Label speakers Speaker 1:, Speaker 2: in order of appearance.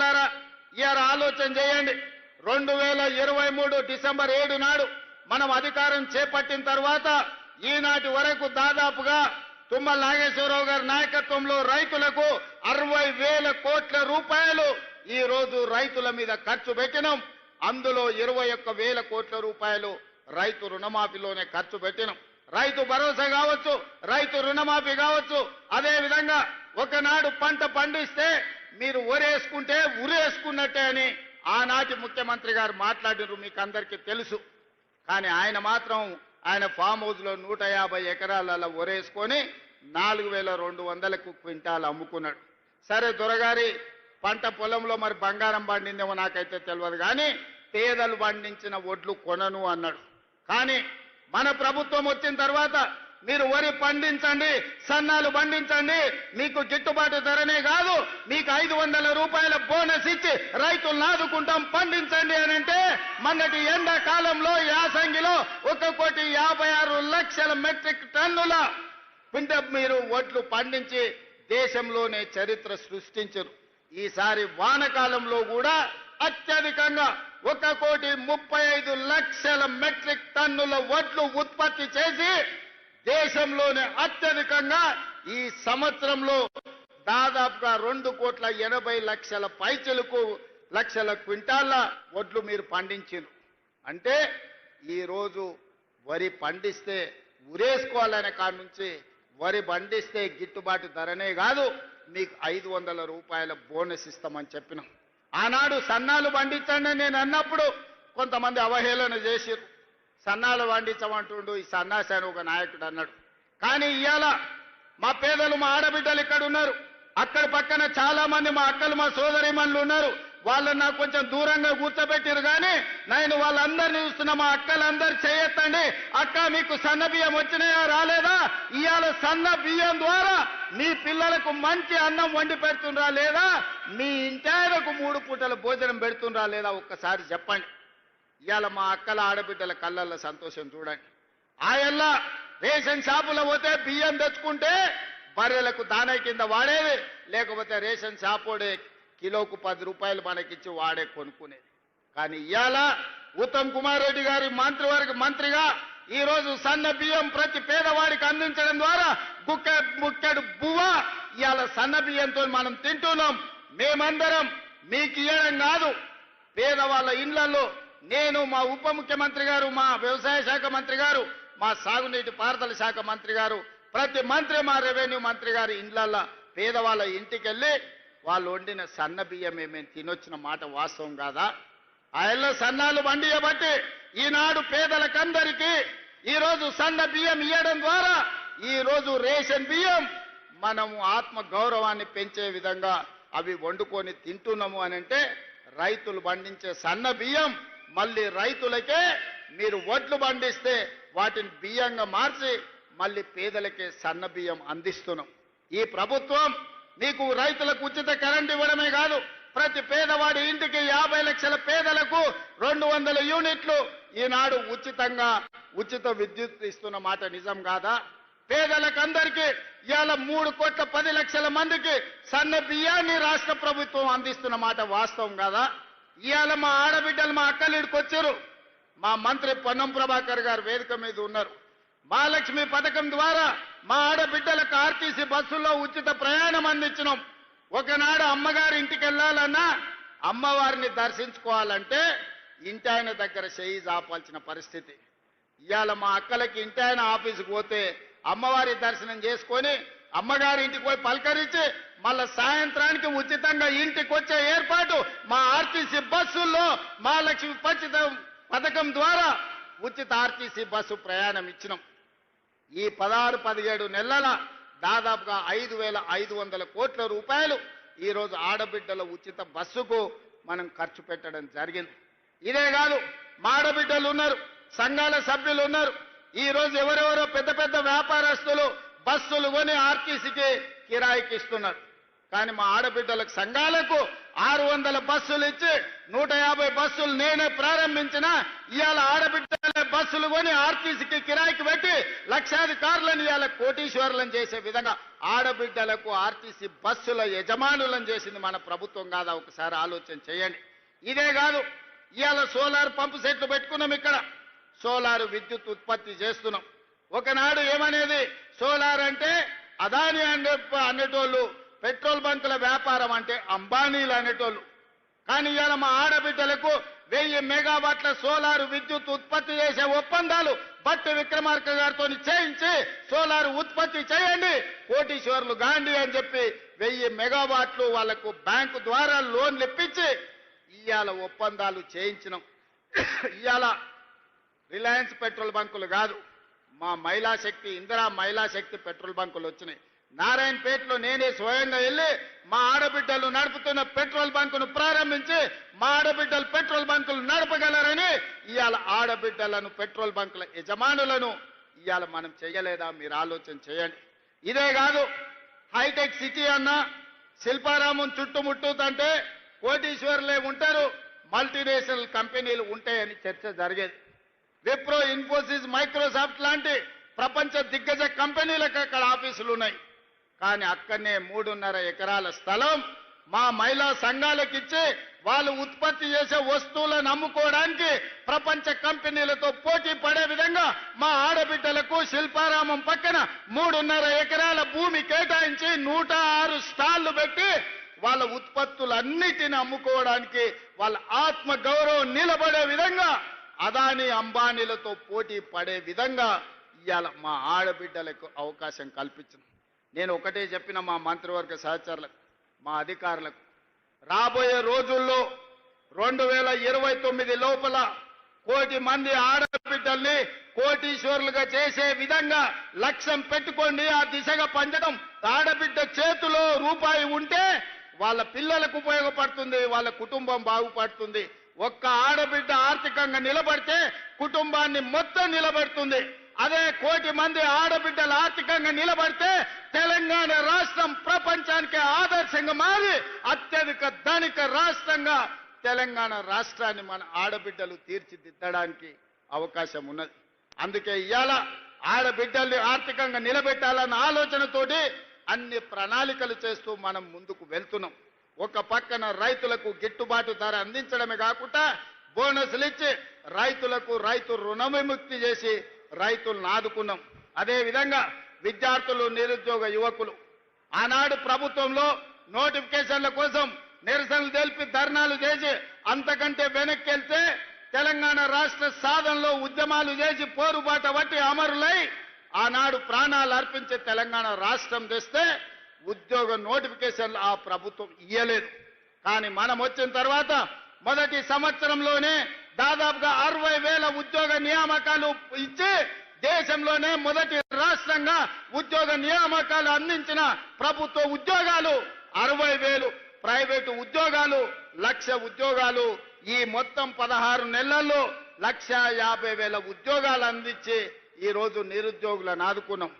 Speaker 1: మిత్రులారా ఇయాల ఆలోచన చేయండి. 2023 డిసెంబర్ 7 నాడు మనం అధికారం చేపట్టిన తర్వాత ఈనాటి వరకు దాదాపుగా తుమ్మల నాగేశ్వరరావు గారి నాయకత్వంలో రైతులకు 60,000 కోట్ల రూపాయలు ఈ రోజు రైతుల మీద ఖర్చు పెట్టినాం. అందులో 21,000 కోట్ల రూపాయలు రైతు రుణమాఫీలోనే ఖర్చు పెట్టినాం. రైతు భరోసా కావచ్చు, రైతు రుణమాఫీ కావచ్చు. అదే విధంగా ఒకనాడు పంట పండిస్తే మీరు ఒరేసుకుంటే ఉరేసుకున్నట్టే అని ఆనాటి ముఖ్యమంత్రి గారు మాట్లాడినారు, మీకు అందరికీ తెలుసు. కానీ ఆయన మాత్రం ఆయన ఫామ్ హౌస్ లో 150 ఎకరాలలో ఒరేసుకొని 4,200కు క్వింటాలు అమ్ముకున్నాడు. సరే దొరగారి పంట పొలంలో మరి బంగారం పండిందేమో నాకైతే తెలియదు, కానీ పేదలు పండించిన ఒడ్లు కొనను అన్నాడు. కానీ మన ప్రభుత్వం వచ్చిన తర్వాత మీరు వరి పండించండి, సన్నాలు పండించండి, మీకు గిట్టుబాటు ధరనే కాదు మీకు 500 రూపాయల బోనస్ ఇచ్చి రైతులను ఆదుకుంటాం, పండించండి అని అంటే మొన్నటి ఎండాకాలంలో యాసంగిలో 1,56,00,000 మెట్రిక్ టన్నుల మీరు ఒడ్లు పండించి దేశంలోనే చరిత్ర సృష్టించరు. ఈసారి వానకాలంలో కూడా అత్యధికంగా 1,35,00,000 మెట్రిక్ టన్నుల వడ్లు ఉత్పత్తి చేసి దేశంలోనే అత్యధికంగా ఈ సంవత్సరంలో దాదాపుగా 2,80,00,000 పైచలకు లక్షల క్వింటాల వడ్లు మీరు పండించారు. అంటే ఈరోజు వరి పండిస్తే ఉరేసుకోవాలనే కాడి నుంచి వరి పండిస్తే గిట్టుబాటు ధరనే కాదు మీకు 500 రూపాయల బోనస్ ఇస్తామని చెప్పినాం. ఆనాడు సన్నాలు పండించండి నేను అన్నప్పుడు కొంతమంది అవహేళన చేసిరు. సన్నాలు పండించమంటుండు ఈ సన్నాసి అని ఒక నాయకుడు అన్నాడు. కానీ ఇవాళ మా పేదలు మా ఆడబిడ్డలు ఇక్కడ ఉన్నారు, అక్కడ పక్కన చాలా మంది మా అక్కలు మా సోదరిమణులు ఉన్నారు. వాళ్ళని నాకు కొంచెం దూరంగా కూర్చోబెట్టారు, కానీ నేను వాళ్ళందరినీ చూస్తున్నా. మా అక్కలందరూ చేయొద్దండి, అక్క మీకు సన్న బియ్యం వచ్చినాయా రాలేదా? ఇవాళ సన్న బియ్యం ద్వారా మీ పిల్లలకు మంచి అన్నం వండి పెడుతుండ్రా లేదా? మీ ఇంటాయనకు 3 పూటల భోజనం పెడుతుండ్రా లేదా? ఒక్కసారి చెప్పండి. ఇవాళ మా అక్కల ఆడబిడ్డల కళ్ళల్లో సంతోషం చూడండి. ఆయల్లా రేషన్ షాపులో పోతే బియ్యం తెచ్చుకుంటే బర్రెలకు దానా కింద వాడేది, లేకపోతే రేషన్ షాపోడే కిలోకు 10 రూపాయలు మనకిచ్చి వాడే కొనుక్కునేది. కానీ ఇవాళ ఉత్తమ్ కుమార్ రెడ్డి గారి మంత్రిగా ఈ రోజు సన్న బియ్యం ప్రతి పేదవాడికి అందించడం ద్వారా ముక్కెడు బువ్వ ఇవాళ సన్న బియ్యంతో మనం తింటున్నాం. మేమందరం మీకు ఇవ్వడం కాదు, పేదవాళ్ళ ఇళ్లలో నేను, మా ఉప ముఖ్యమంత్రి గారు, మా వ్యవసాయ శాఖ మంత్రి గారు, మా సాగునీటి పారుదల శాఖ మంత్రి గారు, ప్రతి మంత్రి, మా రెవెన్యూ మంత్రి గారి ఇళ్లలో పేదవాళ్ళ ఇంటికి వెళ్ళి వాళ్ళు వండిన సన్న బియ్యం మేము తినొచ్చిన మాట వాస్తవం కాదా? ఆయల్లో సన్నాలు వండియబట్టి ఈనాడు పేదలకందరికీ ఈరోజు సన్న బియ్యం ఇవ్వడం ద్వారా ఈరోజు రేషన్ బియ్యం మనము ఆత్మ గౌరవాన్ని పెంచే విధంగా అవి వండుకొని తింటున్నాము అని అంటే రైతులు పండించే సన్న బియ్యం మళ్ళీ రైతులకే మీరు వడ్లు పండిస్తే వాటిని బియ్యంగా మార్చి మళ్ళీ పేదలకే సన్న బియ్యం అందిస్తున్నాం. ఈ ప్రభుత్వం మీకు రైతులకు ఉచిత కరెంట్ ఇవ్వడమే కాదు, ప్రతి పేదవాడి ఇంటికి 50 లక్షల పేదలకు 200 యూనిట్లు ఈనాడు ఉచితంగా ఉచిత విద్యుత్ ఇస్తున్న మాట నిజం కాదా? పేదలకందరికీ ఇవాళ 3,10,00,000 మందికి సన్న బియ్యాన్ని రాష్ట్ర ప్రభుత్వం అందిస్తున్న మాట వాస్తవం కాదా? ఇవాళ మా ఆడబిడ్డలు మా అక్కలిడికి వచ్చారు. మా మంత్రి పొన్నం ప్రభాకర్ గారు వేదిక మీద ఉన్నారు. మహాలక్ష్మి పథకం ద్వారా మా ఆడబిడ్డలకు ఆర్టీసీ బస్సుల్లో ఉచిత ప్రయాణం అందించినాం. ఒకనాడు అమ్మగారి ఇంటికి వెళ్ళాలన్నా అమ్మవారిని దర్శించుకోవాలంటే ఇంటాయన దగ్గర చేయి జాపాల్సిన పరిస్థితి. ఇవాళ మా అక్కలకి ఇంటాయన ఆఫీసుకు పోతే అమ్మవారి దర్శనం చేసుకొని అమ్మగారి ఇంటికి పోయి పలకరించి మళ్ళా సాయంత్రానికి ఉచితంగా ఇంటికి వచ్చే ఏర్పాటు మా ఆర్టీసీ బస్సుల్లో మహాలక్ష్మి పథకం ద్వారా ఉచిత ఆర్టీసీ బస్సు ప్రయాణం ఇచ్చినాం. ఈ 16-17 నెలల దాదాపుగా 5,500 కోట్ల రూపాయలు ఈరోజు ఆడబిడ్డల ఉచిత బస్సుకు మనం ఖర్చు పెట్టడం జరిగింది. ఇదే కాదు, మా ఆడబిడ్డలు ఉన్నారు, సంఘాల సభ్యులు ఉన్నారు. ఈరోజు ఎవరెవరో పెద్ద పెద్ద వ్యాపారస్తులు బస్సులు కొని ఆర్టీసీకి కిరాయికి ఇస్తున్నారు. కానీ మా ఆడబిడ్డలకు సంఘాలకు 600 బస్సులు ఇచ్చి 150 బస్సులు నేనే ప్రారంభించిన ఇవాళ ఆడబిడ్డల బస్సులు కొని ఆర్టీసీకి కిరాయికి పెట్టి లక్షాధికారులను ఇవాళ కోటీశ్వరులను చేసే విధంగా ఆడబిడ్డలకు ఆర్టీసీ బస్సుల యజమానులను చేసింది మన ప్రభుత్వం కాదా? ఒకసారి ఆలోచన చేయండి. ఇదే కాదు, ఇవాళ సోలార్ పంపు సెట్లు పెట్టుకున్నాం. ఇక్కడ సోలార్ విద్యుత్ ఉత్పత్తి చేస్తున్నాం. ఒకనాడు ఏమనేది, సోలార్ అంటే అదాని అనేటోళ్ళు, పెట్రోల్ బంకుల వ్యాపారం అంటే అంబానీలు అనేటోళ్ళు. కానీ ఇవాళ మా ఆడబిడ్డలకు 1000 మెగావాట్ల సోలార్ విద్యుత్ ఉత్పత్తి చేసే ఒప్పందాలు భట్టి విక్రమార్క గారితో చేయించి సోలార్ ఉత్పత్తి చేయండి, కోటీశ్వరులు గాంధీ అని చెప్పి 1000 మెగావాట్లు వాళ్లకు బ్యాంకు ద్వారా లోన్లు ఇప్పించి ఇవాళ ఒప్పందాలు చేయించినాం. ఇవాళ రిలయన్స్ పెట్రోల్ బంకులు కాదు, మా మహిళా శక్తి, ఇందిరా మహిళా శక్తి పెట్రోల్ బంకులు వచ్చినాయి. నారాయణపేటలో నేనే స్వయంగా వెళ్ళి మా ఆడబిడ్డలు నడుపుతున్న పెట్రోల్ బంకును ప్రారంభించి మా ఆడబిడ్డలు పెట్రోల్ బంకులు నడపగలరని ఇవాళ ఆడబిడ్డలను పెట్రోల్ బంకుల యజమానులను ఇవాళ మనం చేయలేదా? మీరు ఆలోచన చేయండి. ఇదే కాదు, హైటెక్ సిటీ అన్న శిల్పారామం చుట్టుముట్టుతంటే కోటీశ్వరులే ఉంటారు, మల్టీనేషనల్ కంపెనీలు ఉంటాయని చర్చ జరిగేది. విప్రో, ఇన్ఫోసిస్, మైక్రోసాఫ్ట్ లాంటి ప్రపంచ దిగ్గజ కంపెనీలకు అక్కడ ఆఫీసులు ఉన్నాయి. కానీ అక్కడనే 3.5 ఎకరాల స్థలం మా మహిళా సంఘాలకు ఇచ్చి వాళ్ళు ఉత్పత్తి చేసే వస్తువులను అమ్ముకోవడానికి ప్రపంచ కంపెనీలతో పోటీ పడే విధంగా మా ఆడబిడ్డలకు శిల్పారామం పక్కన 3.5 ఎకరాల భూమి కేటాయించి 106 స్టాళ్లు పెట్టి వాళ్ళ ఉత్పత్తులన్నిటిని అమ్ముకోవడానికి వాళ్ళ ఆత్మ గౌరవం నిలబడే విధంగా అదాని అంబానీలతో పోటీ పడే విధంగా ఇవాళ మా ఆడబిడ్డలకు అవకాశం కల్పించింది. నేను ఒకటే చెప్పిన మా మంత్రివర్గ సహచరులకు, మా అధికారులకు, రాబోయే రోజుల్లో 2029 లోపల 1 కోటి మంది ఆడబిడ్డల్ని కోటీశ్వరులుగా చేసే విధంగా లక్ష్యం పెట్టుకోండి. ఆ దిశగా పంచడం. ఆడబిడ్డ చేతిలో రూపాయి ఉంటే వాళ్ళ పిల్లలకు ఉపయోగపడుతుంది, వాళ్ళ కుటుంబం బాగుపడుతుంది. ఒక్క ఆడబిడ్డ ఆర్థికంగా నిలబడితే కుటుంబాన్ని మొత్తం నిలబెడుతుంది. అదే 1 కోటి మంది ఆడబిడ్డలు ఆర్థికంగా నిలబడితే తెలంగాణ రాష్ట్రం ప్రపంచానికి ఆదర్శంగా మారి అత్యధిక ధనిక రాష్ట్రంగా తెలంగాణ రాష్ట్రాన్ని మన ఆడబిడ్డలు తీర్చిదిద్దడానికి అవకాశం ఉన్నది. అందుకే ఇవాళ ఆడబిడ్డల్ని ఆర్థికంగా నిలబెట్టాలన్న ఆలోచనతోటి అన్ని ప్రణాళికలు చేస్తూ మనం ముందుకు వెళ్తున్నాం. ఒక పక్కన రైతులకు గిట్టుబాటు ధర అందించడమే కాకుండా బోనస్లు ఇచ్చి రైతులకు రైతు రుణ విముక్తి చేసి రైతులను ఆదుకున్నాం. అదేవిధంగా విద్యార్థులు, నిరుద్యోగ యువకులు ఆనాడు ప్రభుత్వంలో నోటిఫికేషన్ల కోసం నిరసనలు తెలిపి ధర్నాలు చేసి అంతకంటే వెనక్కి వెళ్తే తెలంగాణ రాష్ట్ర సాధనలో ఉద్యమాలు చేసి పోరుబాట పట్టి అమరులై ఆనాడు ప్రాణాలు అర్పించే తెలంగాణ రాష్ట్రం తెస్తే ఉద్యోగ నోటిఫికేషన్లు ఆ ప్రభుత్వం ఇయ్యలేదు. కానీ మనం వచ్చిన తర్వాత మొదటి సంవత్సరంలోనే దాదాపుగా 60,000 ఉద్యోగ నియామకాలు ఇచ్చి దేశంలోనే మొదటి రాష్ట్రంగా ఉద్యోగ నియామకాలు అందించిన ప్రభుత్వ ఉద్యోగాలు 60,000, ప్రైవేటు ఉద్యోగాలు 1,00,000 ఉద్యోగాలు. ఈ మొత్తం 16 నెలల్లో 1,50,000 ఉద్యోగాలు అందించి ఈ రోజు నిరుద్యోగులను ఆదుకున్నాం.